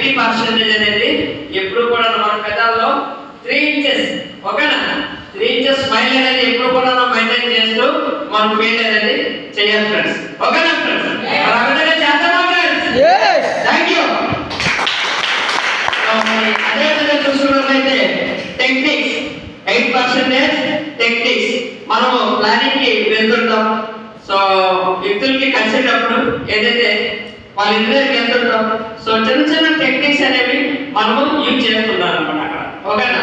90% అనేది ఎప్పుడు కూడా మన పెదాల్లో 3 ఇంచెస్ ఓకేనా 3 ఇంచెస్ స్మైల్ అనేది ఎప్పుడు కూడా మెయింటైన్ చేస్తూ మన ఫీల్ అనేది చేయాలి ఫ్రెండ్స్ ఓకేనా ఫ్రెండ్స్ అలాగే చేద్దామా ఫ్రెండ్స్ థాంక్యూ అదే విధంగా చూసుకున్నట్లయితే టెక్నిక్స్ 8% టెక్నిక్స్ మనము ప్లానింగ్ కి వెళ్తుంటాం సో వ్యక్తులకి కలిసేటప్పుడు ఏదైతే వాళ్ళిద్దరికి వెళ్తుంటాం సో చిన్న చిన్న టెక్నిక్స్ అనేవి మనము యూజ్ చేస్తున్నాం అనమాట అక్కడ ఓకేనా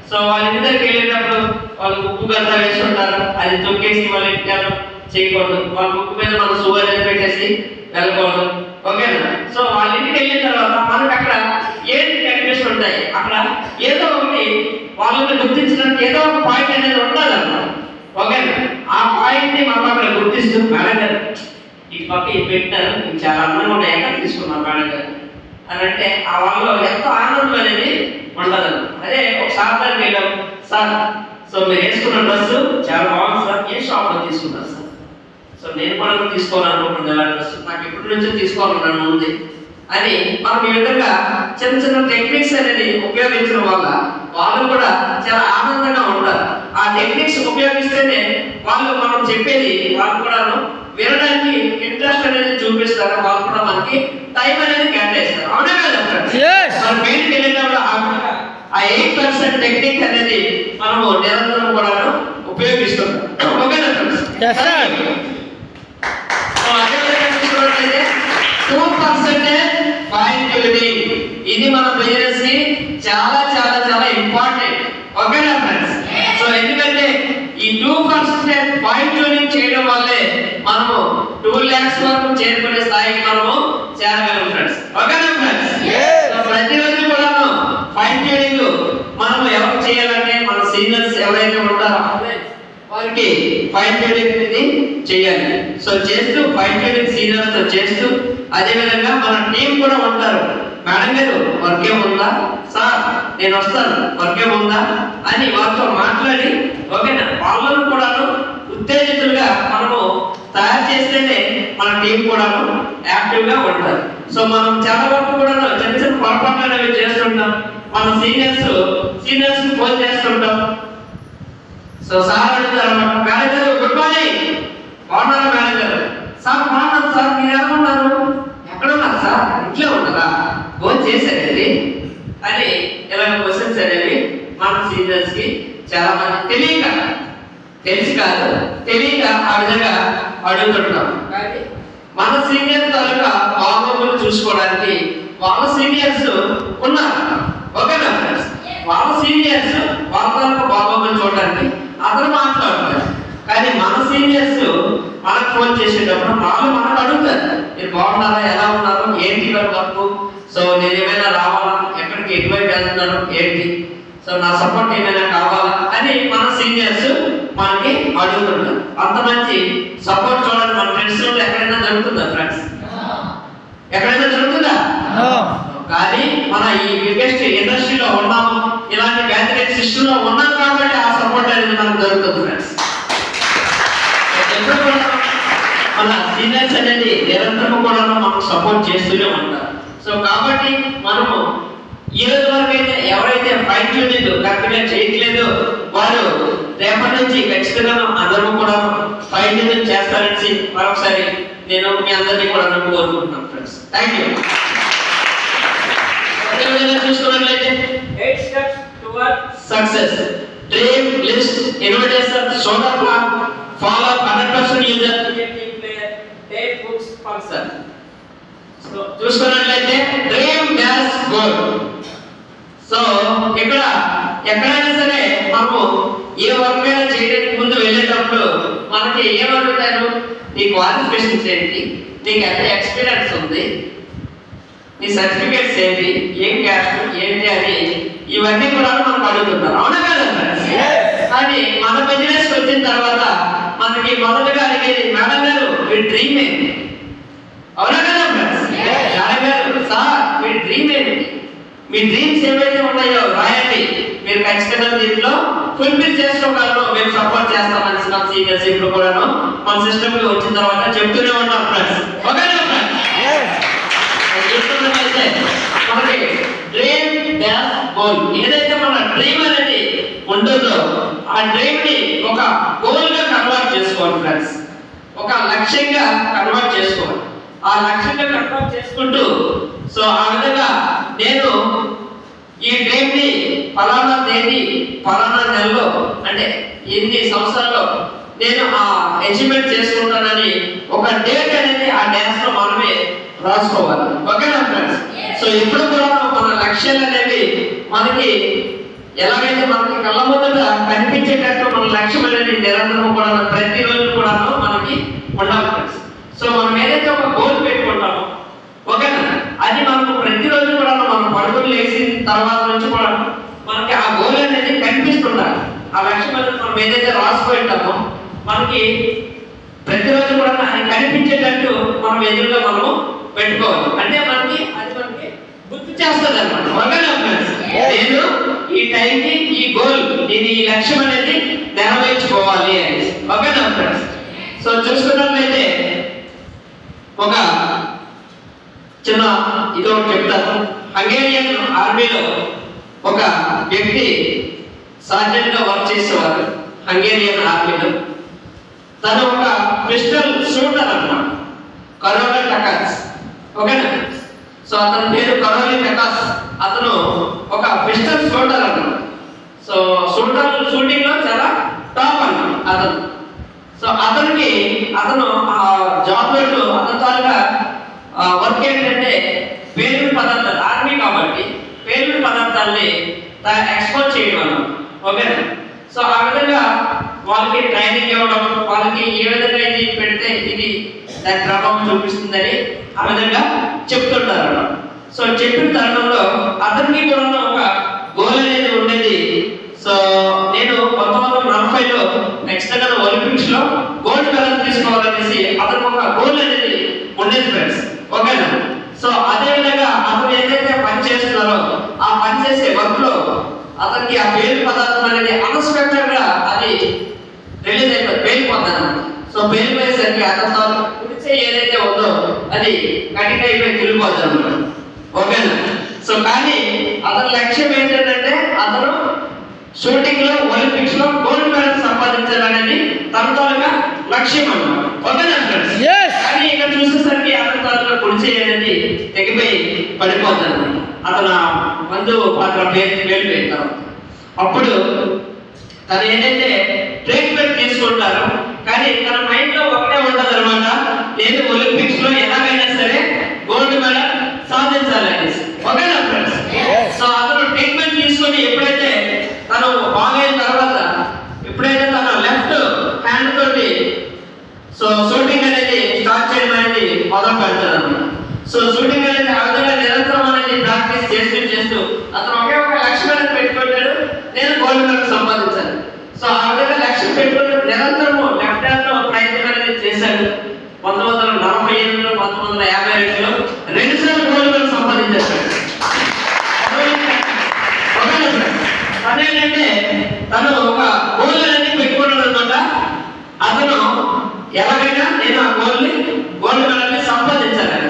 సో వాళ్ళిద్దరికి వెళ్ళేటప్పుడు వాళ్ళు ఉప్పు గద్ద వేస్తుంటారు అది తొక్కేసి వాళ్ళ ఇంటికారు చేయకూడదు వాళ్ళ ముక్కు మీద మనం సుగర్ పెట్టేసి వెళ్ళకూడదు ఓకేనా సో వాళ్ళ ఇంటికి వెళ్ళిన తర్వాత మనకు అక్కడ ఏంటి కనిపిస్తుంటాయి అక్కడ ఏదో ఒకటి వాళ్ళని గుర్తించడానికి ఏదో ఒక పాయింట్ అనేది ఉండాలి అన్నమాట ఓకేనా ఆ పాయింట్ ని మనం అక్కడ గుర్తిస్తూ మేడం గారు ఈ పక్క ఇది పెట్టారు చాలా అందంగా ఉన్నాయి ఎక్కడ తీసుకున్నాం మేడం గారు అని అంటే ఆ వాళ్ళలో ఎంతో ఆనందం అనేది ఉండదు అదే ఒక షాప్ దగ్గరికి వెళ్ళాం సార్ సో మీరు వేసుకున్న డ్రెస్ చాలా బాగుంది సార్ ఏ షాప్ లో తీసుకున్నారు సార్ సో నేను కూడా తీసుకోవాలనుకుంటున్నాను ఎలా డ్రెస్ నాకు ఎప్పటి నుంచో తీసుకోవాలన్నాను ఉంది అని మనం ఈ విధంగా చిన్న చిన్న టెక్నిక్స్ అనేది ఉపయోగించడం వల్ల వాళ్ళు కూడా చాలా ఆనందంగా ఉంటారు ఆ టెక్నిక్స్ ఉపయోగిస్తేనే వాళ్ళు మనం చెప్పేది వాళ్ళు కూడా వినడానికి ఇంట్రెస్ట్ అనేది చూపిస్తారు వాళ్ళు కూడా మనకి టైం అనేది కేటాయిస్తారు అవునా కదా మన బయటికి వెళ్ళేటప్పుడు ఆ 8% టెక్నిక్ అనేది మనము నిరంతరం కూడా ఉపయోగిస్తున్నాం ఓకేనా ఫ్రెండ్స్ అదే 2% ఫైన్ ట్యూనింగ్ ఇది మన బిజినెస్ కి చాలా చాలా చాలా ఇంపార్టెంట్ ఓకేనా ఫ్రెండ్స్ సో ఎందుకంటే ఈ 2% ఫైన్ ట్యూనింగ్ చేయడం వల్లే మనము 2 lakhs వరకు చేరుకునే స్థాయికి మనము చేరగలం ఫ్రెండ్స్ ఓకేనా ఫ్రెండ్స్ సో ప్రతిరోజు కూడా ఫైన్ ట్యూనింగ్ మనము ఎవరు చేయాలంటే మన సీనియర్స్ ఎవరైతే ఉంటారో వారికి ఫైన్ ట్యూనింగ్ అనేది చేయాలి సో చేస్తూ ఫైన్ ట్యూనింగ్ సీనియర్స్ తో చేస్తూ అదే విధంగా మన టీం కూడా ఉంటారు మేడం గారు వర్క్ ఏముందా సార్ నేను వస్తాను వర్క్ ఏముందా అని వాళ్ళతో మాట్లాడి ఓకేనా వాళ్ళను కూడా ఉత్తేజితులుగా మనము తయారు చేస్తేనే మన టీం కూడా యాక్టివ్ గా ఉంటారు సో మనం చాలా వరకు కూడా చిన్న చిన్న పొరపాట్లు అనేవి చేస్తుంటాం మన సీనియర్స్ ఫోన్ చేస్తుంటాం సో సార్ అడుగుతారు మేనేజర్ గుడ్ మార్నింగ్ బాగున్నారా మేనేజర్ సార్ బాగున్నాను సార్ మీరు ఎలా ఉన్నారు ఎక్కడ ఉన్నారు సార్ ఇంట్లో ఉంటారా ఫోన్ చేశారండి అని ఇలా క్వశ్చన్స్ అనేవి మన సీనియర్స్ కి చాలా మంది తెలిసి కాదు తెలియక ఆ విధంగా అడుగుతుంటాం కానీ మన సీనియర్ తాలూకా బాగోగులు చూసుకోవడానికి వాళ్ళ సీనియర్స్ ఉన్నారు ఓకేనా ఫ్రెండ్స్ వాళ్ళ సీనియర్స్ వాళ్ళ తాలూకా బాగోగులు చూడడానికి అతను మాట్లాడతారు కానీ మన సీనియర్స్ మనకు ఫోన్ చేసేటప్పుడు వాళ్ళు మనకు అడుగుతారు మీరు బాగున్నారా ఎలా ఉన్నారు ఏంటి వర్క్ సో నేను ఏమైనా రావాలా ఎక్కడికి ఎటువైపు వెళ్తున్నాను ఏంటి సో నా సపోర్ట్ ఏమైనా కావాలా అని మన సీనియర్స్ మనకి అడుగుతుంటారు అంత మంచి సపోర్ట్ చూడండి మన ఫ్రెండ్స్ ఎక్కడైనా దొరుకుతుందా ఫ్రెండ్స్ ఎక్కడైనా దొరుకుతుందా కానీ మన ఈ బిగ్గెస్ట్ ఇండస్ట్రీలో ఉన్నాము ఇలాంటి గ్యాదరింగ్ సిస్టమ్ లో ఉన్నాం కాబట్టి ఆ సపోర్ట్ అనేది మనకు దొరుకుతుంది ఫ్రెండ్స్ మన సీనియర్స్ అనేది నిరంతరం కూడా మనకు సపోర్ట్ చేస్తూనే ఉంటారు సో కాబట్టి మనము ఈ రోజు వరకు అయితే ఎవరైతే ఫైన్ ట్యూనింగ్ కరెక్ట్గా చేయట్లేదు వారు రేపటి నుంచి ఖచ్చితంగా అందరూ కూడా ఫైన్ ట్యూనింగ్ చేస్తారని మరొకసారి నేను మీ అందరినీ కూడా కోరుకుంటున్నాను ఫ్రెండ్స్ థ్యాంక్ యూ చూసుకున్నట్లయితే 8 steps toward success dream list invitation solar plan follow 100% user team player take books function so చూసుకున్నట్లయితే డ్రీమ్ డాష్ గోల్ సో ఇక్కడ ఎక్కడైనా సరే మనము ఏ వర్క్ అయినా చేయడానికి ముందు వెళ్ళేటప్పుడు మనకి ఏమడుగుతారు నీ క్వాలిఫికేషన్స్ ఏంటి నీకు ఎంత ఎక్స్పీరియన్స్ ఉంది నీ సర్టిఫికేట్స్ ఏంటి ఏం క్యాస్ట్ ఏంటి అని ఇవన్నీ కూడా మనం అడుగుతున్నారు అవునా కదా కానీ మన బిజినెస్ వచ్చిన తర్వాత మనకి మొదటగా అడిగేది మేడం గారు మీ డ్రీమ్ ఏంటి అవునా కదా మేడం గారు సార్ మీ డ్రీమ్ ఏంటి మీ డ్రీమ్స్ ఏవైతే ఉన్నాయో రాయండి మీరు ఖచ్చితంగా దీంట్లో ఫుల్ఫిల్ చేసుకోగలరు మేము సపోర్ట్ చేస్తామని మన సీనియర్స్ ఇప్పుడు కూడా మన సిస్టమ్ కి వచ్చిన తర్వాత చెప్తూనే ఉన్నాం ఫ్రెండ్స్ ఓకేనా ఫ్రెండ్స్ మనకి డ్రీమ్ డాష్ గోల్. ఏదైతే మన డ్రీమ్ అనేది ఉంటుందో ఆ డ్రీమ్ ని ఒక గోల్ గా కన్వర్ట్ చేసుకోవాలి ఫ్రెండ్స్. ఒక లక్ష్యంగా కన్వర్ట్ చేసుకోవాలి. ఆ లక్ష్యంగా కన్వర్ట్ చేసుకుంటూ సో ఆ విధంగా నేను ఈ డ్రీమ్ ని ఫలానా తేదీ ఫలానా నెలలో అంటే ఎన్ని సంవత్సరాల్లో నేను ఆ అచీవ్మెంట్ చేసుకుంటానని ఒక డేట్ అనేది ఆ డాన్స్ లో మనమే రాసుకోవాలి. ఓకేనా ఫ్రెండ్స్? సో ఎప్పుడు కూడా మన లక్ష్యాలు అనేవి మనకి ఎలాగైతే మనకి కళ్ళ ముందట కనిపించేటట్టు మన లక్ష్యం అనేది నిరంతరం కూడా ప్రతిరోజు కూడా మనకి ఉండాలి ఫ్రెండ్స్. సో మనం ఏదైతే ఒక గోల్ పెట్టుకుంటామో ఓకేనా, అది మనకు ప్రతిరోజు కూడా మనం పరుగులు లేచిన తర్వాత నుంచి కూడా మనకి ఆ గోల్ అనేది కనిపిస్తుండాలి. ఆ లక్ష్యం అనేది మనం ఏదైతే రాసుకుంటామో మనకి ప్రతిరోజు కూడా అది కనిపించేటట్టు మనం ఎదురుగా మనము పెట్టుకోవాలి. అంటే మనకి అది మనకి గుర్తు చేస్తుంది అనమాట. ఓకేనా ఫ్రెండ్స్? నేను ఈ టైంకి ఈ గోల్ నేను ఈ లక్ష్యం అనేది నెరవేర్చుకోవాలి అని. ఓకేనా ఫ్రెండ్స్? సో చూసుకున్నట్లయితే ఒక చిన్న ఇది ఒకటి చెప్తాను. హంగేరియన్ ఆర్మీలో ఒక వ్యక్తి సార్జెంట్ గా వర్క్ చేసేవారు హంగేరియన్ ఆర్మీలో. తను ఒక పిస్టల్ షూటర్ అన్నమాట, కరోలి టకాస్. ఓకేనా? సో అతని పేరు కరోలి టకాస్. అతను ఒక పిస్టల్ షూటర్ అన్నమాట. సో షూటింగ్ లో చాలా టాప్ అన్నమాట అతను. సో అతను ఆ జాబ్ లో అతని తాలూకా వర్క్ ఏంటంటే పేలుడు పదార్థాలు, ఆర్మీ కాబట్టి పేలుడు పదార్థాలని ఎక్స్పోర్ట్ చేయడం అన్నమాట. ఓకేనా? సో ఆ విధంగా వాళ్ళకి ట్రైనింగ్ ఇవ్వడం, వాళ్ళకి ఏ విధంగా ఇది పెడితే ఇది దాని ప్రభావం చూపిస్తుందని ఆ విధంగా చెప్తుంటారు అన్నమాట. సో చెప్పిన తరుణంలో అతనికి కూడా ఒక గోల్ అనేది ఉండేది. సో నేను 1940లో ఎక్స్టర్నల్ ఒలింపిక్స్ లో గోల్డ్ మెడల్ తీసుకోవాలనేసి అతనికి ఒక గోల్ అనేది ఉండేది ఫ్రెండ్స్. ఓకేనా? సో అదే విధంగా అతను ఏదైతే పని చేస్తున్నారో ఆ పని చేసే వర్క్ లో అతనికి ఆ పేరు పదార్థం అనేది అన్ఎక్స్పెక్టెడ్ గా అది రిలీజ్ అయిపోతుంది, పేలిపోతాను. సో పేలిపోయేసరికి అతను కుడిచే ఏదైతే ఉందో అది కటింగ్ అయిపోయి తిరిగిపోతాను అనమాట. ఓకేనా? సో కానీ అతని లక్ష్యం ఏంటంటే అతను షూటింగ్ లో ఒలింపిక్స్ లో గోల్డ్ మెడల్ సంపాదించాలనేది తన తాలూకా లక్ష్యం అన్నమాట. ఓకేనా ఫ్రెండ్స్? కానీ ఇక్కడ చూసేసరికి అతని తాలూకా కుడిచే అనేది తెగిపోయి పడిపోతాను. అతను మందు పాత్ర పేలిపోయిన తర్వాత అప్పుడు తను ఏదైతే ట్రీట్మెంట్ తీసుకుంటారో కానీ తన మైండ్ లో ఒకటే ఉండదు అనమాట, నేను ఒలింపిక్స్ లో ఎలాగైనా సరే గోల్డ్ మెడల్ సాధించాలని. ఓకేనా ఫ్రెండ్స్? సో అతను ట్రీట్మెంట్ తీసుకొని ఎప్పుడైతే తను బాగైన తర్వాత ఎప్పుడైతే తన లెఫ్ట్ హ్యాండ్ తోటి సో షూటింగ్ అనేది స్టార్ట్ చేయడం అనేది మొదలు పెడతాడు అనమాట. సో షూటింగ్ అనేది ఆ విధంగా నిరంతరం అనేది ప్రాక్టీస్ చేస్తూ అతను ఒకే ఒక లక్ష్యం అనేది పెట్టుకుంటాడు, నేను గోల్డ్ మెడల్ సంపాదించాలి. సో ఆ విధంగా లక్ష్యం పెట్టుకుని నిరంతరము లెఫ్ట్ హ్యాండ్ లో ప్రయత్నం అనేది చేశాడు. 1948లో 1952లో 2 సార్లు గోల్డ్ మెడల్ సంపాదించాడు. అదేంటంటే తను ఒక గోల్ అనేది పెట్టుకున్నాడు అనమాట. అతను ఎలాగైనా నేను ఆ గోల్డ్ మెడల్ ని సంపాదించాలని.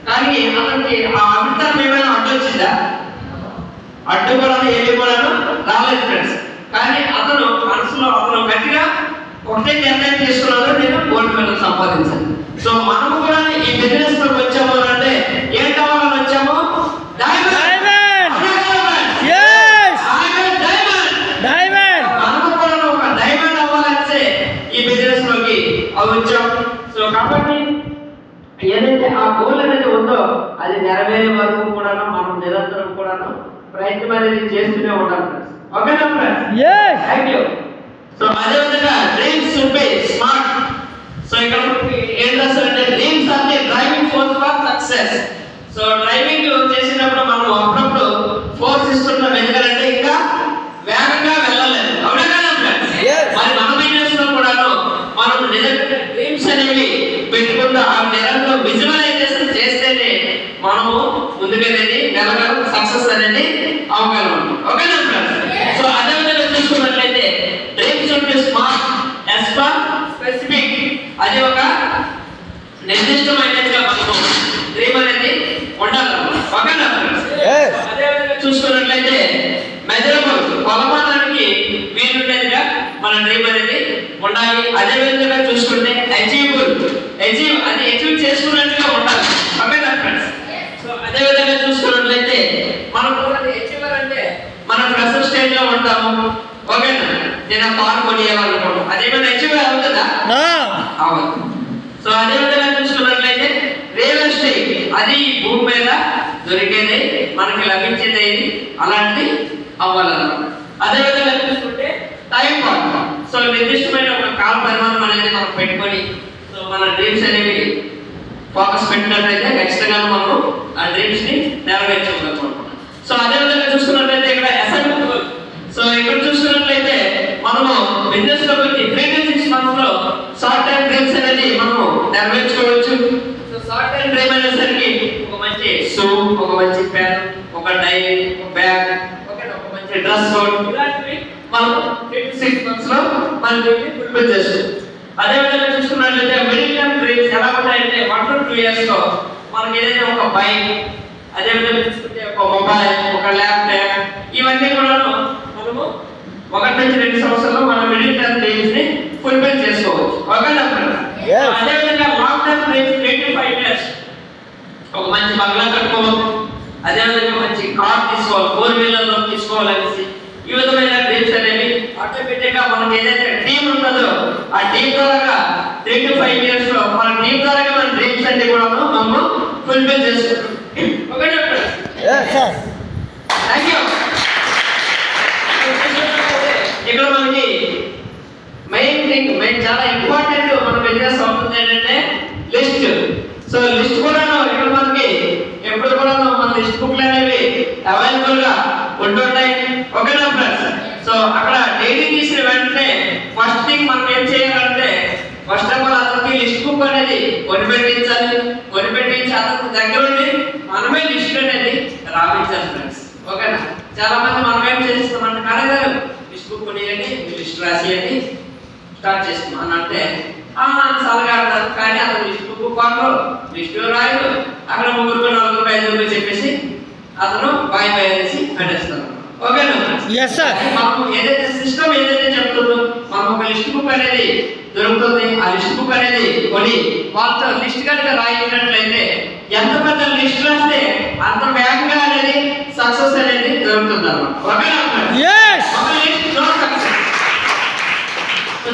కానీ అతనికి ఆ అభిప్రాయం ఏమైనా అడ్డొచ్చిందా? అడ్డు కూడా ఏమి కూడా రాలేదు ఫ్రెండ్స్. కానీ అతను మనసులో అతను గట్టిగా ఒకటే నిర్ణయం తీసుకున్నాడు, నేను గోల్డ్ మెడల్ సంపాదించాను. సో మనము కూడా ఈ బిజినెస్ లోకి వచ్చాము అంటే ఏం కావాలని వచ్చాము? వచ్చాం. సో కాబట్టి ఏదైతే ఆ గోల్ అనేది ఉందో అది నెరవేరే వరకు కూడా మనం నిరంతరం కూడా ప్రయత్నం అనేది చేస్తూనే ఉంటాం ఫ్రెండ్స్. ఓకేనా ఫ్రెండ్స్? Thank you. సో అదే విధంగా dreams should be smart. So ఇక్కడ ఏం రాస్తారంటే dreams are the driving force for success. So driving చేసినప్పుడు మనం అప్పుడప్పుడు ఫోర్స్ ఇస్తున్నాం, ఎందుకంటే ఇంకా వేగంగా వెళ్ళలేదు. అవునా కదా ఫ్రెండ్స్? మరి మన బిజినెస్ లో కూడా మనం నిజంగా డ్రీమ్స్ అనేవి పెట్టుకుంటూ ఆ నిరంతరం విజువలైజేషన్ చేస్తేనే మనము ముందుకెళ్ళేది వెళ్ళగలం, సక్సెస్ అనేది అవగలం. ఓకేనా ఫ్రెండ్స్? సో అదే విధంగా చూసుకున్నట్లయితే dreams should be smart as for specific. అది ఒక నిర్దిష్టమైనదిగా మనము డ్రీమ్ అనేది ఉండాలి. ఓకేనా ఫ్రెండ్స్? మన డ్రీమ్ అనేది ఉండాలి. అదే విధంగా చూసుకుంటే అచీవ్ చేసుకున్నట్టుగా ఉండాలి. ఓకేనా ఫ్రెండ్స్? సో అదే విధంగా చూసుకున్నట్లయితే మనం అచీవర్ అంటే మనం ప్రెసెంట్ స్టేజ్ లో ఉంటాము. ఓకేనా? నేను కార్ కొనియాలనుకుంటాను, అదేమైనా అచీవర్ అవుతుందా? అవును. సో అదే విధంగా చూసుకున్నట్లయితే రియల్ ఎస్టేట్ అది భూమి మీద దొరికేది, మనకి లభించేది, అలాంటిది అవ్వాలన్నమాట. అదే విధంగా చూసుకుంటే టైం పార్ట్. సో నిర్దిష్టమైన ఒక కాల పరిమాణం అనేది మనం పెట్టుకొని సో మన డ్రీమ్స్ అనేవి ఫోకస్ పెట్టినట్లయితే ఖచ్చితంగా మనం ఆ డ్రీమ్స్ ని నెరవేర్చుకోగలుగుతాం. సో అదే విధంగా చూసుకున్నట్లయితే ఇక్కడ అసైన్మెంట్. సో ఇక్కడ చూసుకున్నట్లయితే మనము బిజినెస్ లో వచ్చి 3 to 6 months లో షార్ట్ టైం డ్రీమ్స్ అనేది మనము నెరవేర్చుకోవచ్చు. సో షార్ట్ టైం డ్రీమ్ అనేసరికి ఒక మంచి షూ, ఒక మంచి పెన్, ఒక డైరీ, ఒక బ్యాగ్, ఒక మంచి డ్రెస్ కోడ్, ఇలాంటివి మనం 3 to 6 months లో మన డ్రీమ్ ని ఫుల్ఫిల్ చేసుకోవచ్చు. అదే విధంగా చూసుకున్నట్లయితే మిడిల్ టర్మ్ డ్రీమ్స్ ఎలా ఉంటాయంటే 1 to 2 years లో మనకి ఏదైతే ఒక బైక్, అదే విధంగా చూసుకుంటే ఒక మొబైల్, ఒక ల్యాప్టాప్, ఇవన్నీ కూడా మనము 1 నుంచి 2 సంవత్సరాల్లో మన మిడిల్ టర్మ్ డ్రీమ్స్ ని ఫుల్ఫిల్ చేసుకోవచ్చు. ఓకేనా? అదే విధంగా long term dreams 3 to 5 years ఒక మంచి బంగ్లా కట్టుకోవాలి, అదే విధంగా మంచి కార్ తీసుకోవాలి, 4 wheeler లో తీసుకోవాలనేసి ఈ విధమైన డ్రీమ్స్ అనేవి ఆటోమేటిక్ గా మనకి ఏదైతే డ్రీమ్ ఉంటుందో ఆ డ్రీమ్ ద్వారా 3 to 5 years లో మన డ్రీమ్ ద్వారా మన డ్రీమ్స్ అన్ని కూడా మనము ఫుల్ఫిల్ చేసుకుంటాం. ఓకేనా ఫ్రెండ్స్? Thank you. ఇక్కడ మనకి మెయిన్ చాలా ఇంపార్టెంట్ మన బిజినెస్ అవుతుంది ఏంటంటే లిస్ట్. సో లిస్ట్ కూడా ఇక్కడ మనకి ఎప్పుడు కూడా మన లిస్ట్ బుక్లు అనేవి అవైలబుల్ గా ఉంటుంటాయి. ఓకేనా ఫ్రెండ్స్? సో అక్కడ డైలీ తీసిన వెంటనే ఫస్ట్ థింగ్ మనం ఏం చేయాలంటే ఫస్ట్ ఆఫ్ ఆల్ అతనికి లిస్ట్ బుక్ అనేది కొనిపెట్టించాలి. కొనిపెట్టించి అతనికి దగ్గర ఉండి మనమే లిస్ట్ అనేది రాయించాలి ఫ్రెండ్స్. ఓకేనా? చాలా మంది మనం ఏం చేస్తామంటే మేనేజర్ లిస్ట్ బుక్ కొనియండి, లిస్ట్ రాసియండి, స్టార్ట్ చేస్తాం అని అంటే సలహా ఆడతారు. కానీ అతను లిస్ట్ బుక్ కొనరు, లిస్ట్ రాయరు, అక్కడ 3 4 5 చెప్పేసి అతను బాయ్ అనేసి పెట్టేస్తారు. ఓకేనా? మనం ఏదైతే సిస్టమ్ ఏదైతే చెప్తుందో మనం ఒక లిస్ట్ బుక్ అనేది దొరుకుతుంది. ఆ లిస్ట్ బుక్ అనేది కొని వాళ్ళతో లిస్ట్ కనుక రాయించినట్లయితే ఎంత పెద్ద లిస్ట్ రాస్తే అంత వేగంగా అనేది సక్సెస్ అనేది దొరుకుతుంది అన్నమాట. ఓకేనా?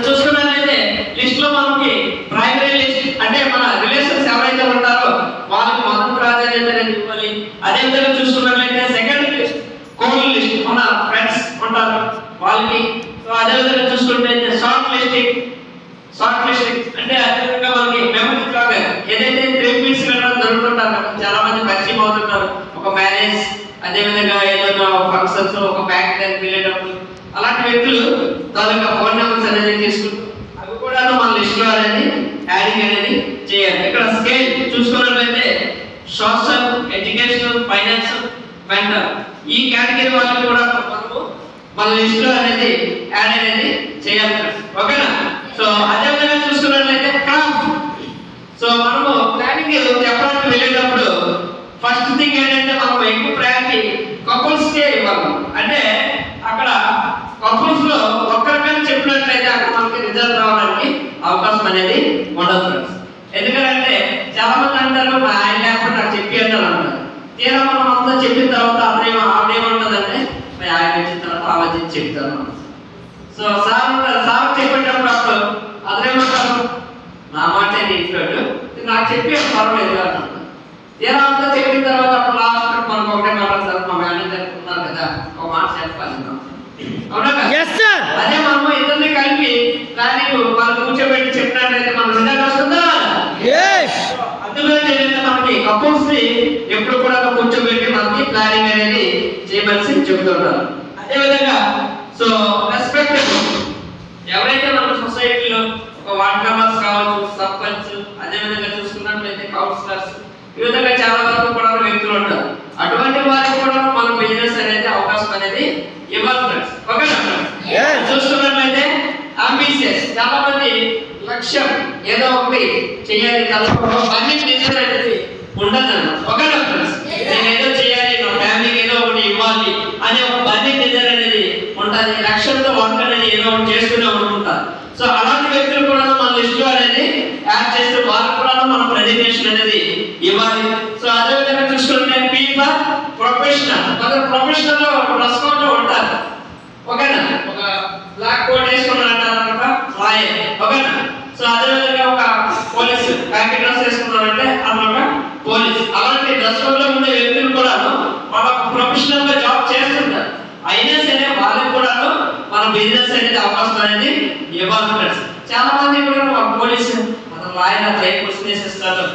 చూసుకున్నట్లయితే లిస్ట్ లో మనకి ప్రైమరీ లిస్ట్ అంటే మన రిలేషన్స్ ఎవరైతే ఉంటారో వాళ్ళకి మొదటి ప్రాధాన్యత అనేది ఇవ్వాలి. అదే విధంగా చూసుకున్నట్లయితే సెకండ్ లిస్ట్ కోల్ లిస్ట్ మన ఫ్రెండ్స్ ఉంటారు వాళ్ళకి. సో అదే విధంగా చూసుకుంటే షార్ట్ లిస్టింగ్ అంటే అదే విధంగా మనకి మెమరీ బ్లాక్ ఏదైతే 3 weeks దొరుకుతుంటారు కదా, చాలా మంది పరిచయం అవుతుంటారు. ఒక మ్యారేజ్, అదే విధంగా ఏదైనా ఫంక్షన్స్, ఒక బ్యాంక్ దగ్గరికి వెళ్ళేటప్పుడు అలాంటి వ్యక్తులు తాలూకా ఫోన్ నెంబర్స్ అనేది తీసుకుంటారు. అవి కూడా మన లిస్ట్ లో అనేది యాడింగ్ అనేది చేయాలి. ఇక్కడ స్కేల్ చూసుకున్నట్లయితే సోషల్, ఎడ్యుకేషన్, ఫైనాన్స్, మెంటల్ ఈ కేటగిరీ వాళ్ళకి కూడా మనము మన లిస్ట్ లో అనేది యాడ్ అనేది చేయాలి. ఓకేనా? సో అదే విధంగా చూసుకున్నట్లయితే క్రాఫ్ట్. సో మనము ప్లానింగ్ చెప్పడానికి వెళ్ళేటప్పుడు ఫస్ట్ థింగ్ ఏంటంటే మనం ఎక్కువ ప్రయారిటీ కపుల్స్ కే ఇవ్వాలి. అంటే అక్కడ కపుల్స్ లో ఒక్కరికైనా చెప్పినట్లయితే అక్కడ మనకి రిజల్ట్ రావడానికి అవకాశం అనేది ఉండదు ఫ్రెండ్స్. ఎందుకంటే చాలా మంది అంటారు మా ఆయన లేకపోతే నాకు చెప్పి అంటారు. తీరా మనం అంతా చెప్పిన తర్వాత ఆవిడేమంటుందంటే మా ఆయన వచ్చిన తర్వాత ఆలోచించి చెప్తాను. సో సార్ చెప్పేటప్పుడు అప్పుడు అతనేమంటారు నా మాట ఇంట్లో నాకు చెప్పి పర్వాలేదు అంటారు. తీరా అంతా చెప్పిన తర్వాత అప్పుడు లాస్ట్ మనకు ఒకటే మాట్లాడతారు మా మేనేజర్ ఉన్నారు కదా ఒక మాట చెప్పాలి. అదే మనము ఇద్దరిని కలిపి ప్లానింగ్ వాళ్ళు కూర్చోబెట్టి చెప్పినట్లయితే మనం రిజల్ట్ వస్తుందా? అందులో ఏంటంటే మనకి కపుల్స్ ని ఎప్పుడు కూడా కూర్చోబెట్టి మనకి ప్లానింగ్ అనేది చేయవలసి చెబుతుంటారు. అదే విధంగా సో రెస్పెక్ట్ ఎవరైతే మన సొసైటీలో ఒక వార్డ్ మెంబర్స్ కావచ్చు, సర్పంచ్, అదే విధంగా చూసుకున్నట్లయితే కౌన్సిలర్స్, ఈ విధంగా చాలా వరకు కూడా వ్యక్తులు ఉంటారు. అటువంటి వారికి కూడా మన బిజినెస్ అనేది అవకాశం అనేది ఇవ్వాలి ఫ్రెండ్స్. ఓకేనా? చూసుకున్నట్లయితే అంబిషియస్ చాలా మంది లక్ష్యం ఏదో ఒకటి చేయాలి, అన్ని డిజైర్ అనేది ఉండదు అన్నమాట. ఓకేనా ఫ్రెండ్స్? నేను ఏదో చేయాలి, నా ఫ్యామిలీకి ఏదో ఒకటి ఇవ్వాలి అనే ఒక బర్నింగ్ డిజైర్ అనేది ఉంటుంది. లక్ష్యంతో వర్క్ అనేది ఏదో ఒకటి చేస్తూనే ఉంటుంది. ఉంటారు. సో అలాంటి వ్యక్తులు కూడా మన లిస్ట్ అనేది యాడ్ చేస్తే వాళ్ళకు కూడా మనం ప్రెజెంటేషన్ అనేది ఇవ్వాలి. సో అదే విధంగా చూసుకుంటే పీ ఫర్ ప్రొఫెషనల్. కొందరు ప్రొఫెషనల్ లో డ్రెస్ కోడ్ లో ఉంటారు, ఓకేనా? ఒక బ్లాక్ కోట్ వేసుకుని అంటారనమాట లాయర్, ఓకేనా? సో అదే విధంగా ఒక పోలీసు కాకి డ్రెస్ వేసుకున్నారంటే అన్నమాట పోలీస్. అలాంటి డ్రెస్ కోడ్ లో ఉండే వ్యక్తులు కూడా వాళ్ళ ప్రొఫెషనల్ గా జాబ్ చేస్తుంటారు. అయినా సరే వాళ్ళకి కూడా మన బిజినెస్ అనేది అవకాశం అనేది ఇవ్వాలి. చాలా మంది కూడా పోలీసు మన లాయర్ అట్లా క్వశ్చన్ వేసేస్తారు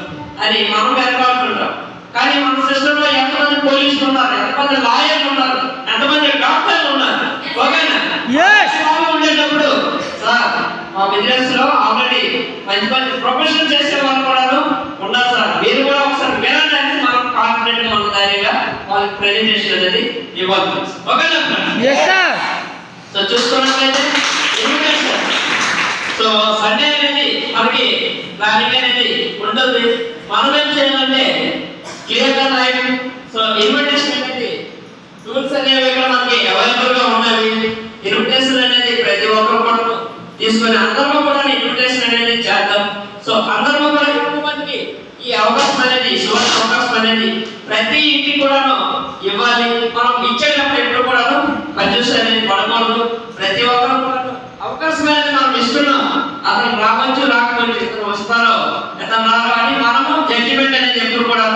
అని మనం వెనకాడుతుంటాం. కానీ మన సిస్టమ్ లో ఎంతమంది పోలీసులు ఉన్నారు, ఎంతమంది లాయర్లు ఉన్నారు, ఎంతమంది డాక్టర్లు ఉన్నారు, ఓకేనా? ఉండేటప్పుడు సార్ మా బిజినెస్ లో ఆల్రెడీ మంచి మంచి ప్రొఫెషన్ చేసే వాళ్ళు కూడా ఉన్నారు సార్, మీరు కూడా ఒకసారి వినండి అని మనం కాన్ఫిడెంట్ మన ధైర్యంగా వాళ్ళకి ప్రెజెంటేషన్ అనేది ఇవ్వాలి, ఓకేనా? సో చూసుకున్నట్లయితే ఇన్విటేషన్. సో సండే అనేది మనకి ప్లానింగ్ అనేది ఉంటుంది. మనం ఏం చేయాలంటే క్లియర్ గా రాయండి. సో ఇన్విటేషన్ అనేది టూల్స్ అనేవి ఇక్కడ మనకి అవైలబుల్ గా ఉన్నవి. ఇన్విటేషన్ అనేది ప్రతి ఒక్కరు కూడా తీసుకొని అందరూ కూడా ఇన్విటేషన్ అనేది చేద్దాం. సో అందరూ కూడా ఎక్కువ మందికి ఈ అవకాశం అనేది సువర్ణ అవకాశం అనేది ప్రతి ఇంటికి కూడా ఇవ్వాలి. మనం ఇచ్చేటప్పుడు ఎప్పుడు కూడా పనిచేసి అనేది పడకూడదు. ప్రతి ఒక్కరు కూడా అవకాశం అనేది మనం ఇస్తున్నాం. అతను రావచ్చు రాకపోవచ్చు, ఇతను వస్తారో ఇతను రారో అని మనము జడ్జిమెంట్ అనేది ఎప్పుడు కూడా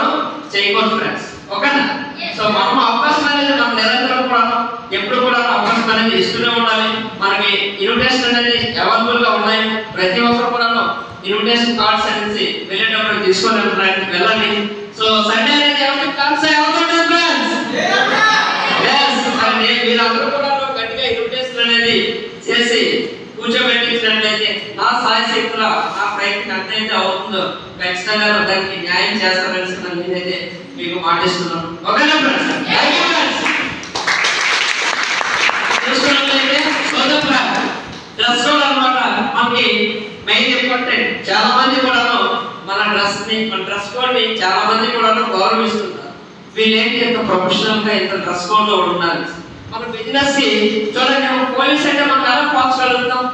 చేయకూడదు ఫ్రెండ్స్, ఓకేనా? సో మనం అవకాశం అనేది మనం నిరంతరం కూడా ఎప్పుడు కూడా అవకాశం అనేది ఇస్తూనే ఉండాలి. మనకి ఇన్విటేషన్ అనేది అవైలబుల్ గా ఉన్నాయి. ప్రతి ఒక్కరు కూడా ఇన్విటేషన్ కార్డ్స్ అనేది వెళ్ళేటప్పుడు తీసుకొని వెళ్ళండి. సో సండే అనేది ఎవరికి కార్డ్స్ అవుతుంది ఫ్రెండ్స్? మీరందరూ కూడా గట్టిగా ఇన్విటేషన్ అనేది చేసి కూర్చోబెట్టించినట్లయితే నా సాయశక్తుల నా ప్రయత్నం ఎంతైతే అవుతుందో ఖచ్చితంగా దానికి న్యాయం చేస్తానని నేనైతే మీకు మాటిస్తున్నాను, ఓకేనా ఫ్రెండ్స్? చూసుకున్నట్లయితే డ్రెస్ కోడ్ అన్నమాట మనకి మెయిన్ ఇంపార్టెంట్. చాలా మంది కూడా మన డ్రెస్ కోడ్ ని చాలా మంది కూడా గౌరవిస్తున్నారు. వీళ్ళేంటి ఇంత ప్రొఫెషనల్ గా ఇంత డ్రెస్ కోడ్ లో ఉంటున్నారు. మన బిజినెస్ కి చూడండి, పోలీస్ అంటే మనం ఎలా పోల్చగలుగుతాం?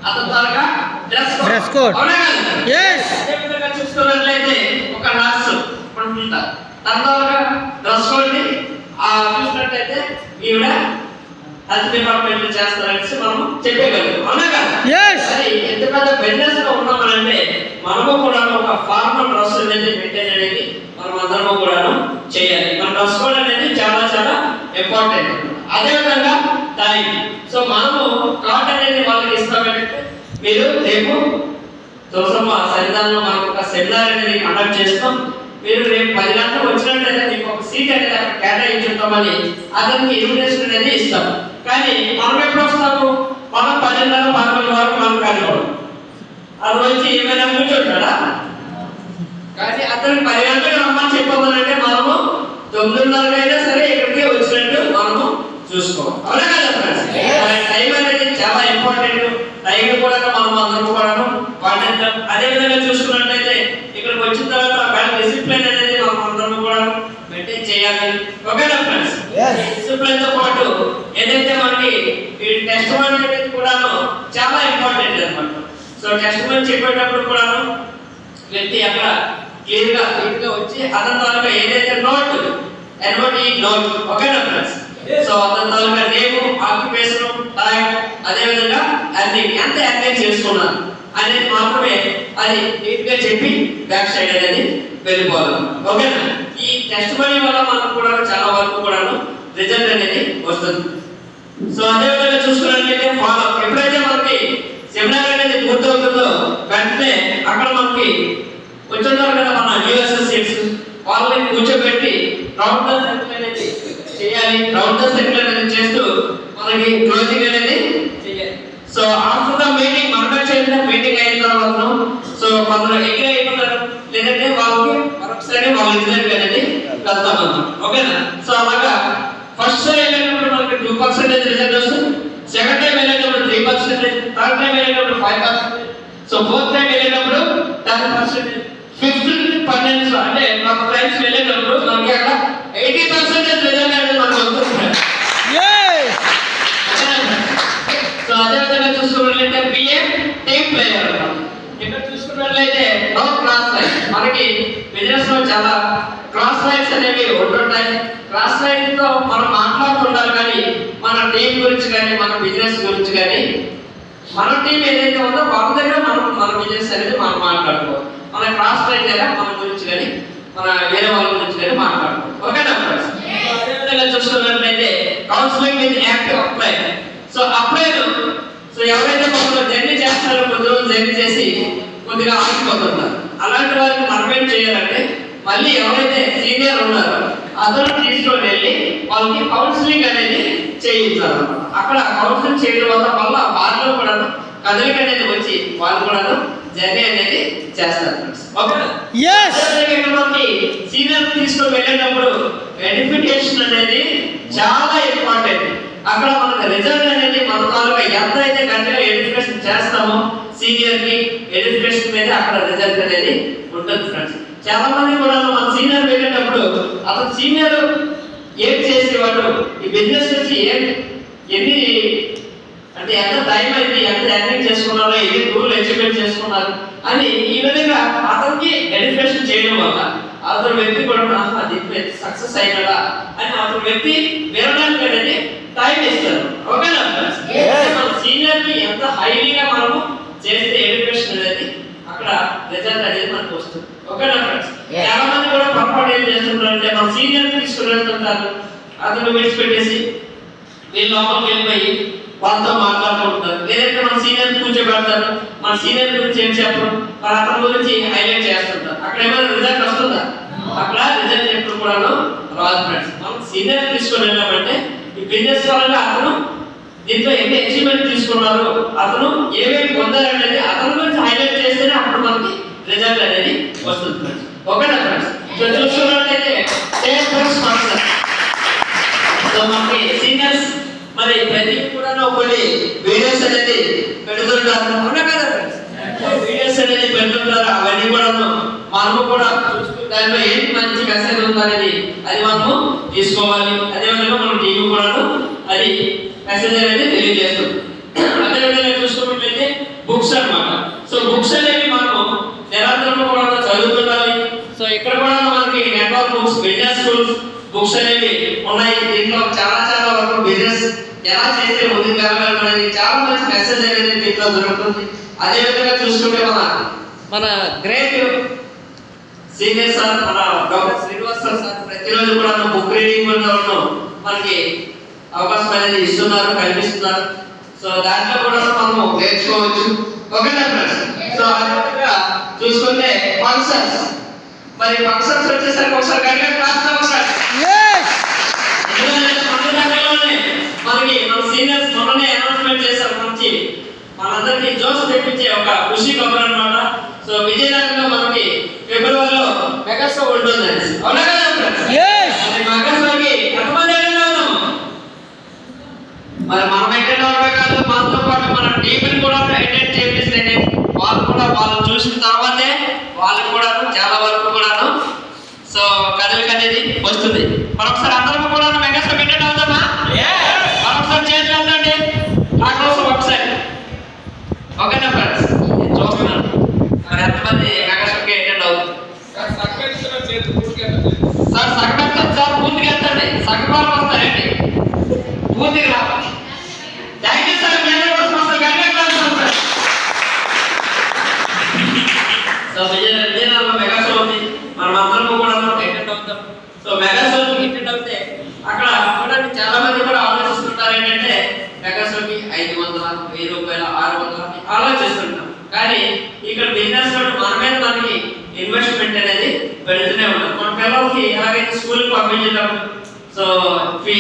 అతని త్వరగా డ్రెస్ కోడ్, అవునా కదా? అదే విధంగా చూసుకున్నట్లయితే ఒక నర్సు ఉంటారు, తన త్వరగా డ్రెస్ కోడ్ ని చూసినట్లయితే ఈవిడ హెల్త్ డిపార్ట్మెంట్ లో చేస్తారనేసి మనం చెప్పగలుగుతాం, అవునా కదా? సరే, ఎంత పెద్ద బిజినెస్ లో ఉన్నామనంటే మనము కూడా ఒక ఫార్మల్ డ్రెస్ అనేది మెయింటైన్ అనేది మనం అందరము కూడా చేయాలి. మన డ్రెస్ కోడ్ అనేది చాలా చాలా ఇంపార్టెంట్. అదే విధంగా టైం. సో మనము కార్డ్ అనేది వాళ్ళకి ఇస్తామంటే మీరు రేపు తులసమ్మ సన్నిధానంలో మనకు ఒక సెమినార్ అనేది కండక్ట్ చేస్తాం. మీరు రేపు 10 గంటలకు వచ్చినట్లయితే మీకు ఒక సీట్ అనేది అక్కడ కేటాయించుతామని అతనికి ఇన్విటేషన్ అనేది ఇస్తాం. కానీ మనం ఎప్పుడు వస్తాము? మనం 10:30 11 వరకు మనం కలవడం, అది వచ్చి ఏమైనా కూర్చోంటాడా? కానీ అతనికి 10 గంటలకు రమ్మని చెప్పామనంటే మనము 9:30 అయినా సరే ఇక్కడికి వచ్చినట్టు మనము చూసుకోవాలి, అవునా కదా ఫ్రెండ్స్? టైం అనేది చాలా ఇంపార్టెంట్. టైం కూడా మనం అందరం కూడా పాటించాం. అదే విధంగా చూసుకున్నట్లయితే ఇక్కడికి వచ్చిన తర్వాత డిసిప్లిన్ అనేది మనం అందరం కూడా మెయింటైన్ చేయాలి, ఓకేనా ఫ్రెండ్స్? డిసిప్లిన్ తో పాటు ఏదైతే మనకి ఈ టెస్ట్ అనేది కూడా చాలా ఇంపార్టెంట్ అన్నమాట. సో టెస్ట్ చెప్పేటప్పుడు కూడా వ్యక్తి అక్కడ క్లియర్ గా వచ్చి అతని తాలూకా ఏదైతే నోట్ ఓకేనా ఫ్రెండ్స్? సో అతని తాలూకా నేమ్, ఆక్యుపేషన్, టైం, అదే విధంగా ఎంత అటెండ్ చేసుకున్నాను అనేది మాత్రమే అది నీట్ గా చెప్పి బ్యాక్ సైడ్ అనేది వెళ్ళిపోవాలి, ఓకేనా? ఈ టెస్ట్ వల్ల మనకు కూడా చాలా వరకు కూడా రిజల్ట్ అనేది వస్తుంది. సో అదే విధంగా చూసుకున్నట్లయితే ఫాలో ఎప్పుడైతే మనకి సెమినార్ అనేది పూర్తవుతుందో వెంటనే అక్కడ మనకి వచ్చుంటారు కదా మన యూఎస్ఎస్సీస్, వాళ్ళని కూర్చోబెట్టి రౌండ్ ద సర్కిల్ అనేది చేయాలి. రౌండ్ ద సర్కిల్ అనేది చేస్తూ మనకి క్లోజింగ్ అనేది చేయాలి. So after the meeting meeting అయిన తర్వాత సో కొందరు ఎగ్రీ అయిపోతారు, లేదంటే వాళ్ళకి మరొకసారి వాళ్ళ రిజల్ట్ అనేది వెళ్తాం, ఓకేనా? సో అలాగా ఫస్ట్ టైం వెళ్ళినప్పుడు మనకి 2% రిజల్ట్ వస్తుంది, సెకండ్ టైం వెళ్ళినప్పుడు 3%, థర్డ్ టైం వెళ్ళినప్పుడు 5%, సో ఫోర్త్ టైం వెళ్ళినప్పుడు 10%, ఫిఫ్త్ 12 అంటే మన ఫ్రెండ్స్ వెళ్ళేటప్పుడు మనకి అక్కడ 80% రిజల్ట్ అనేది మనకు వస్తుంది. సో అదే విధంగా చూసుకున్నట్లయితే బిఏ నో క్రాస్ లైన్. మనకి బిజినెస్ లో చాలా క్రాస్ లైన్స్ అనేవి ఉంటుంటాయి. క్రాస్ లైన్ తో మనం మాట్లాడుతుంటారు, కానీ మన టీం గురించి కానీ మన బిజినెస్ గురించి కానీ మన టీం ఏదైతే ఉందో వాళ్ళ దగ్గర మన బిజినెస్ అనేది మనం మాట్లాడుకోవాలి. మన క్రాస్ లైన్ దగ్గర మన గురించి కానీ మన వేరే వాళ్ళ గురించి కానీ మాట్లాడుకోవాలి. ఓకేనా ఫ్రెండ్స్? అదేవిధంగా చూసుకున్నట్లయితే counselling with active apply. So apply so ఎవరైతే కొంచెం జర్నీ చేస్తారో కొద్ది రోజులు జర్నీ చేసి కొద్దిగా ఆగిపోతున్నారు, అలాంటి వారికి మనం ఏం చేయాలంటే మళ్ళీ ఎవరైతే సీనియర్ ఉన్నారో అతను తీసుకొని వెళ్ళి వాళ్ళకి కౌన్సిలింగ్ అనేది చేయించాలి. అక్కడ కౌన్సిలింగ్ చేయడం వల్ల వాళ్ళలో కూడా కదలిక అనేది వచ్చి వాళ్ళు కూడా జర్నీ అనేది చేస్తారు. సీనియర్ తీసుకొని వెళ్ళేటప్పుడు వెరిఫికేషన్ అనేది చాలా ఇంపార్టెంట్. అక్కడ మనకు రిజల్ట్ అనేది మన తాలూకా ఎంత అయితే గట్టిగా వెరిఫికేషన్ చేస్తామో సీనియర్ కి వెరిఫికేషన్ మీద అక్కడ రిజల్ట్ అనేది ఉంటుంది ఫ్రెండ్స్. చాలా మంది కూడా మన సీనియర్ వెళ్ళేటప్పుడు అతను సీనియర్ ఏం చేసేవాడు, ఈ బిజినెస్ నుంచి ఎన్ని అంటే ఎంత టైం అయింది, ఎంత ఎర్నింగ్ చేసుకున్నారో, ఎన్ని రూల్ ఎగ్జిక్యూట్ చేసుకున్నారు అని ఈ విధంగా అతనికి వెరిఫికేషన్ చేయడం వల్ల అతను వ్యక్తి కూడా దీంట్లో సక్సెస్ అయినదా అని అతను వ్యక్తి వినడానికి అనేది టైం ఇస్తారు. ఓకేనా? మన సీనియర్ కి ఎంత హైలీగా మనము చేస్తే ఎడ్యుకేషన్ అనేది అక్కడ రిజల్ట్ అనేది మనకు వస్తుంది. ఓకేనా ఫ్రెండ్స్? చాలా మంది కూడా పొరపాటు ఏం చేస్తుంటారు అంటే మన సీనియర్ తీసుకుని వెళ్తుంటారు, అతను విడిచిపెట్టేసి వీళ్ళు లోపలికి వెళ్ళిపోయి వాళ్ళతో మాట్లాడుకుంటారు. లేదంటే మన సీనియర్ కూర్చోబెడతారు, మన సీనియర్ గురించి ఏం చెప్పరు, మన అతని గురించి హైలైట్ చేస్తుంటారు. అక్కడ ఏమైనా రిజల్ట్ వస్తుందా? అక్కడ రిజల్ట్ ఎప్పుడు కూడా రాదు ఫ్రెండ్స్. మనం సీనియర్ తీసుకొని వెళ్ళామంటే ఈ బిజినెస్ పరంగా అతను దీంట్లో ఎన్ని అచీవ్మెంట్ తీసుకున్నారు, అతను ఏమేమి పొందారనేది అతని గురించి హైలైట్ చేస్తేనే అప్పుడు మనకి రిజల్ట్ అనేది వస్తుంది ఫ్రెండ్స్. ఓకేనా ఫ్రెండ్స్? చూసుకున్నట్లయితే సో మనకి సీనియర్స్ మరి ప్రతి కూడా కొన్ని వీడియోస్ అనేది పెడుతుంటారు. అవునా కదా ఫ్రెండ్స్? వీడియోస్ అనేది పెడుతుంటారు. అవన్నీ కూడా మనము కూడా దాంట్లో ఏంటి మంచి మెసేజ్ ఉందనేది అది మనము తీసుకోవాలి. అదేవిధంగా మన టీవీ కూడా అది మెసేజ్ అనేది తెలియజేస్తుంది. అదేవిధంగా చూసుకున్నట్లయితే బుక్స్ అన్నమాట. సో బుక్స్ అనేవి మనము నిరంతరం కూడా చదువుతుండాలి. సో ఇక్కడ కూడా మనకి network books, business schools books అనేవి ఉన్నాయి. దీంట్లో చాలా చాలా వరకు బిజినెస్ ఎలా చేస్తే ముందుకు వెళ్ళగలం అనేది చాలా మంచి మెసేజ్ అనేది దీంట్లో దొరుకుతుంది. అదేవిధంగా చూసుకుంటే మన గ్రేట్ సీనియర్ సార్ మన డాక్టర్ శ్రీనివాస్ సార్ ప్రతిరోజు కూడా బుక్ రీడింగ్ మనకి అవకాశం అనేది ఇస్తున్నారు, కల్పిస్తున్నారు. సో దాంట్లో కూడా మనము నేర్చుకోవచ్చు. ఓకేనా ఫ్రెండ్స్? సో అదేవిధంగా చూసుకుంటే ఫంక్షన్స్, మరి ఫంక్షన్స్ వచ్చేసరికి ఒకసారి గట్టిగా క్లాస్ అవ్వాలి. మనకి మన సీనియర్స్ మొన్ననే అనౌన్స్మెంట్ చేశారు, మంచి మనందరికి జోష్ తెప్పించే ఒక ఖుషి ఖబర్ అన్నమాట. సో విజయనగరంలో మనకి ఫిబ్రవరిలో మెగా షో ఉంటుంది. అవునా కదా ఫ్రెండ్స్? మెగా షోకి ఎంతమంది అటెండ్ అవుతాం? మరి మనం అటెండ్ అవడమే కాదు, మనతో పాటు మన టీంని కూడా అటెండ్ చేపిస్తేనే వాళ్ళు కూడా వాళ్ళు చూసిన తర్వాతే వాళ్ళకి కూడా చాలా వరకు కూడాను సో కదలిక అనేది వస్తుంది. మరొకసారి అందరం కూడా మెగా షోకి అటెండ్ అవుతామా? మరొకసారి చేతులు అవుతండి నా కోసం ఒకసారి. ఓకేనా ఫ్రెండ్స్? చూస్తున్నాను మరి ఎంతమంది మెగా షోకి అటెండ్ అవుతారు? సార్ సగం సార్ పూర్తిగా వెళ్తండి, సగపాలు వస్తాయండి, పూర్తిగా రావాలి. Thank you sir. మీ అందరి కోసం వస్తారు గట్టిగా క్లాస్ సార్. సో విజయనగరంలో మెగా షో ఉంది, మనం అందరం కూడా అటెండ్ అవుతాం. సో మెగా షోకి అటెండ్ అవుతే అక్కడ చూడండి చాలా మంది కూడా ఆలోచిస్తుంటారు ఏంటంటే మెగా షోకి 500, 1000 రూపాయలు, 600 ఆలోచిస్తుంటాం. కానీ ఇక్కడ బిజినెస్ మన మీద మనకి ఇన్వెస్ట్మెంట్ అనేది పెడుతూనే ఉంటాం. మన పిల్లలకి ఎలాగైతే స్కూల్కి పంపించేటప్పుడు సో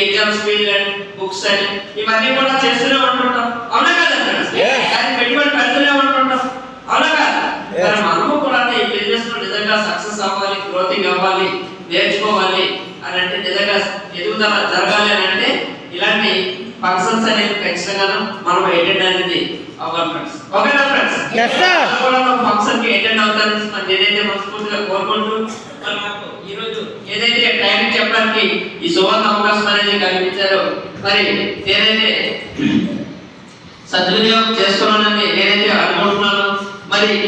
ఎగ్జామ్స్ ఫీజు అని బుక్స్ అని ఇవన్నీ కూడా చేస్తూనే ఉంటుంటాం. అవునా కదా ఫ్రెండ్స్? కానీ పెట్టుబడి పెడుతూనే ఉంటుంటాం. అవునా కదా? మరి మనము కూడా ఈ బిజినెస్ లో నిజంగా సక్సెస్ అవ్వాలి, గ్రోతింగ్ అవ్వాలి, నేర్చుకోవాలి అని అంటే, నిజంగా ఎదుగుదల జరగాలి అని అంటే ఇలాంటి ఫంక్షన్స్ అనేవి ఖచ్చితంగా మనం అటెండ్ అనేది అవ్వాలి ఫ్రెండ్స్. ఓకేనా ఫ్రెండ్స్? ఫంక్షన్ కి అటెండ్ అవుతాను ఏదైతే మనస్ఫూర్తిగా కోరుకుంటూ మరి మాకు ఈరోజు ఏదైతే టైం చెప్పడానికి ఈ సువర్ణ అవకాశం అనేది కల్పించారో మరి ఏదైతే సద్వినియోగం చేసుకోవాలని నేనైతే అనుకుంటున్నాను. మరి